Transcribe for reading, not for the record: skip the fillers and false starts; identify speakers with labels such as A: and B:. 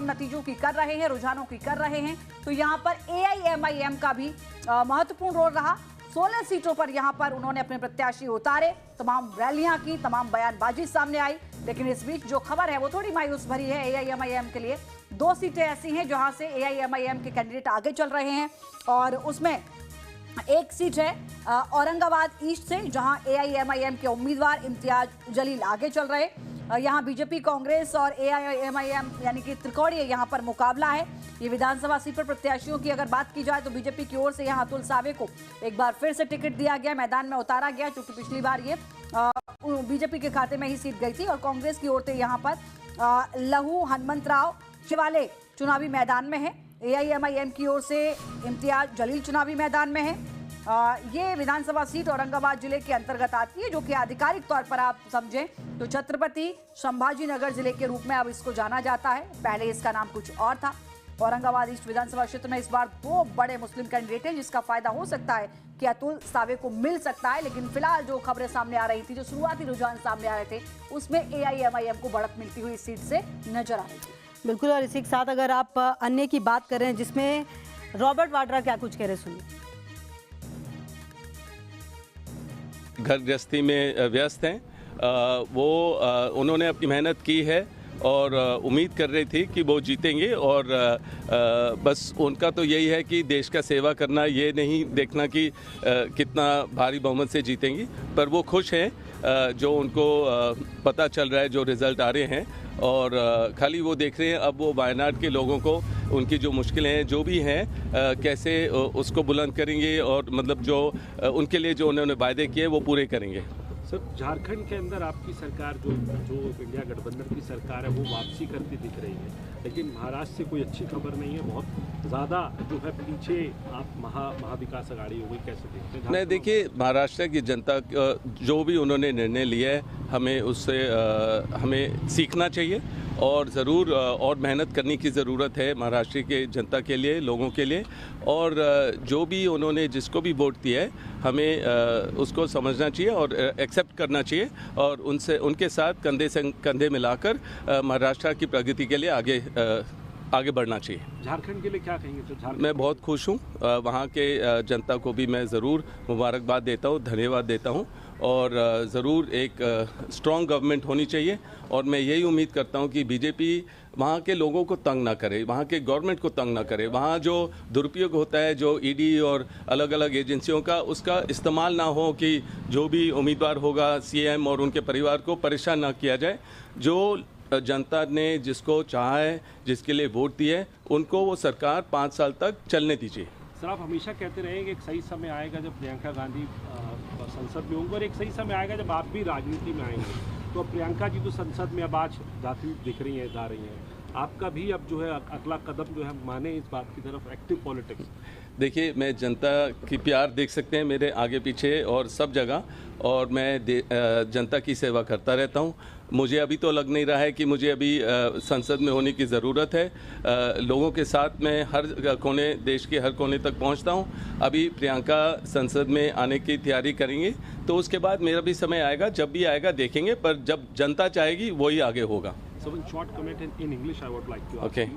A: नतीजों की कर रहे हैं, रुझानों की कर रहे हैं। तो यहाँ पर AIMIM का भी महत्वपूर्ण रोल रहा। 16 सीटों पर यहाँ पर उन्होंने अपने प्रत्याशी उतारे, तमाम रैलियां की, तमाम बयानबाजी सामने आई। लेकिन इस बीच जो खबर है वो थोड़ी मायूस भरी है AIMIM के लिए। 2 सीटें ऐसी हैं जहां से AIMIM के कैंडिडेट आगे चल रहे हैं और उसमें एक सीट है औरंगाबाद ईस्ट से, जहां AIMIM के उम्मीदवार इम्तियाज जलील आगे चल रहे। यहां बीजेपी, कांग्रेस और AIMIM यानी कि त्रिकोणीय यहां पर मुकाबला है। ये विधानसभा सीट पर प्रत्याशियों की अगर बात की जाए तो बीजेपी की ओर से यहां अतुल सावे को एक बार फिर से टिकट दिया गया, मैदान में उतारा गया, क्योंकि पिछली बार ये बीजेपी के खाते में ही सीट गई थी। और कांग्रेस की ओर से यहां पर लहू हनुमंतराव शिवाले चुनावी मैदान में है। AIMIM की ओर से इम्तियाज जलील चुनावी मैदान में है। ये विधानसभा सीट औरंगाबाद जिले के अंतर्गत आती है, जो कि आधिकारिक तौर पर आप समझें तो छत्रपति संभाजीनगर जिले के रूप में अब इसको जाना जाता है। पहले इसका नाम कुछ और था। औरंगाबाद ईस्ट विधानसभा क्षेत्र में इस बार 2 बड़े मुस्लिम कैंडिडेट हैं, जिसका फायदा हो सकता है कि अतुल सावे को मिल सकता है। लेकिन फिलहाल जो खबरें सामने आ रही थी, जो शुरुआती रुझान सामने आ रहे थे, उसमें AIMIM को बढ़त मिलती हुई इस सीट से नजर आ रही थी।
B: बिल्कुल। और इसी के साथ अगर आप अन्य की बात कर रहे हैं, जिसमें रॉबर्ट वाड्रा क्या कुछ कह रहे, सुनिए।
C: घर गृहस्थी में व्यस्त हैं, उन्होंने अपनी मेहनत की है और उम्मीद कर रही थी कि वो जीतेंगे। और बस उनका तो यही है कि देश का सेवा करना, ये नहीं देखना कि कितना भारी बहुमत से जीतेंगी। पर वो खुश हैं जो उनको पता चल रहा है, जो रिज़ल्ट आ रहे हैं। और खाली वो देख रहे हैं अब वो वायनाड के लोगों को, उनकी जो मुश्किलें हैं, जो भी हैं, कैसे उसको बुलंद करेंगे और मतलब जो उनके लिए जो उन्होंने वायदे किए वो पूरे करेंगे।
D: सर, झारखंड के अंदर आपकी सरकार जो इंडिया गठबंधन की सरकार है वो वापसी करती दिख रही है, लेकिन महाराष्ट्र से कोई अच्छी खबर नहीं है। बहुत ज़्यादा जो है पीछे आप महाविकास अघाड़ी हो गई, कैसे देखते हैं?
C: नहीं, देखिए, महाराष्ट्र की जनता जो भी उन्होंने निर्णय लिया है, हमें उससे हमें सीखना चाहिए और ज़रूर और मेहनत करने की ज़रूरत है महाराष्ट्र के जनता के लिए, लोगों के लिए। और जो भी उन्होंने जिसको भी वोट दिया है, हमें उसको समझना चाहिए और एक्सेप्ट करना चाहिए और उनके साथ कंधे से कंधे मिलाकर महाराष्ट्र की प्रगति के लिए आगे बढ़ना चाहिए।
D: झारखंड के लिए क्या कहेंगे? तो झारखंड
C: मैं बहुत खुश हूँ, वहाँ के जनता को भी मैं ज़रूर मुबारकबाद देता हूँ, धन्यवाद देता हूँ। और ज़रूर एक स्ट्रॉन्ग गवर्नमेंट होनी चाहिए और मैं यही उम्मीद करता हूँ कि बीजेपी वहाँ के लोगों को तंग ना करे, वहाँ के गवर्नमेंट को तंग ना करे। वहाँ जो दुरुपयोग होता है, जो ईडी और अलग अलग एजेंसियों का, उसका इस्तेमाल ना हो कि जो भी उम्मीदवार होगा CM और उनके परिवार को परेशान ना किया जाए। जो जनता ने जिसको चाहा है, जिसके लिए वोट दिए, उनको वो सरकार 5 साल तक चलने दीजिए।
D: सर, आप हमेशा कहते रहे कि एक सही समय आएगा जब प्रियंका गांधी संसद में होंगे और एक सही समय आएगा जब आप भी राजनीति में आएंगे। तो अब प्रियंका जी तो संसद में अब आज जाती दिख रही हैं, जा रही हैं, आपका भी अब जो है अगला कदम जो है माने इस बात की तरफ, एक्टिव पॉलिटिक्स?
C: देखिए, मैं जनता की प्यार देख सकते हैं मेरे आगे पीछे और सब जगह, और मैं जनता की सेवा करता रहता हूं। मुझे अभी तो लग नहीं रहा है कि मुझे अभी संसद में होने की ज़रूरत है। लोगों के साथ मैं हर कोने, देश के हर कोने तक पहुंचता हूं। अभी प्रियंका संसद में आने की तैयारी करेंगे, तो उसके बाद मेरा भी समय आएगा, जब भी आएगा देखेंगे, पर जब जनता चाहेगी वही आगे होगा।
D: So in short comment in English, I would like to ask you.